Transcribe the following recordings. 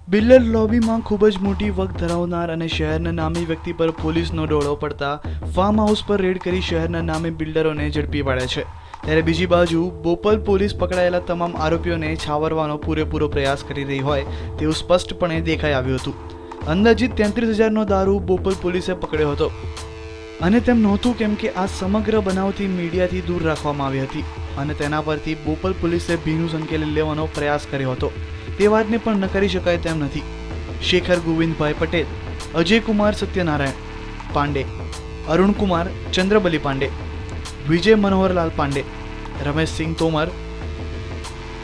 Builder લોબીમાં ખૂબ જ મોટી વક ધરાવનાર અને શહેરના નામી વ્યક્તિ પર પોલીસનો ડોળો પડતા ફાર્મ હાઉસ પર રેડ કરી શહેરના નામી બિલ્ડરોને ઝડપી પાડ્યા છે। ત્યારે બીજી બાજુ બોપલ પોલીસ પકડાયેલા તમામ આરોપીઓને છાવરવાનો પૂરેપૂરો પ્રયાસ કરી રહી હોય તેવું સ્પષ્ટપણે દેખાઈ આવ્યું હતું। અંદાજિત 33,000નો દારૂ બોપલ પોલીસે પકડ્યો હતો અને તેમ નહોતું કેમ કે આ સમગ્ર બનાવથી મીડિયાથી દૂર રાખવામાં આવી હતી અને તેના પરથી બોપલ પોલીસે ભીનું સંકેલી લેવાનો પ્રયાસ કર્યો હતો। તે વાતને પણ નકારી શકાય તેમ નથી। શેખર ગોવિંદભાઈ પટેલ, અજય કુમાર સત્યનારાયણ પાંડે, અરુણ કુમાર ચંદ્રબલી પાંડે, વિજય મનોહરલાલ પાંડે, રમેશસિંહ તોમર,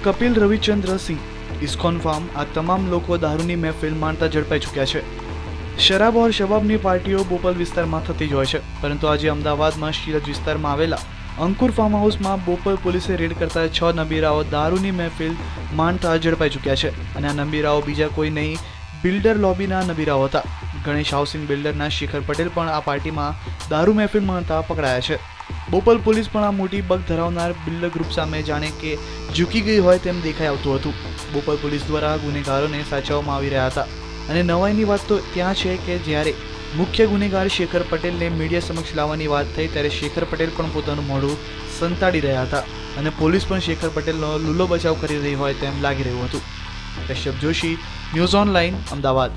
કપિલ રવિચંદ્ર સિંહ, ઇસ્કોન ફાર્મ આ તમામ લોકો દારૂની મહેફિલ માણતા ઝડપાઈ ચૂક્યા છે। શરાબ ઓર શબાબની પાર્ટીઓ બોપલ વિસ્તારમાં થતી જ હોય છે, પરંતુ આજે અમદાવાદમાં શિરજ વિસ્તારમાં આવેલા અંકુર ફાર્મ હાઉસમાં બોપલ પોલીસે રેડ કરતા 6 નબીરાઓ દારૂની મહેફિલ માણતા ઝડપાઈ ચૂક્યા છે અને આ નબીરાઓ બીજા કોઈ નહીં બિલ્ડર લોબીના નબીરાઓ હતા। ગણેશ હાઉસિંગ બિલ્ડરના શેખર પટેલ પણ આ પાર્ટીમાં દારૂ મહેફિલ માણતા પકડાયા છે। બોપલ પોલીસ પણ આ મોટી બગ ધરાવનાર બિલ્ડર ગ્રુપ સામે જાણે કે ઝૂકી ગઈ હોય તેમ દેખાઈ આવતું હતું। બોપલ પોલીસ દ્વારા ગુનેગારોને સાચવવામાં આવી રહ્યા હતા અને નવાઈની વાત તો ત્યાં છે કે જ્યારે મુખ્ય ગુનેગાર શેખર પટેલને મીડિયા સમક્ષ લાવવાની વાત થઈ ત્યારે શેખર પટેલ પણ પોતાનું મોઢું સંતાડી રહ્યા હતા અને પોલીસ પણ શેખર પટેલનો લૂલો બચાવ કરી રહી હોય તેમ લાગી રહ્યું હતું। Kashyap Joshi, news online, Ahmedabad.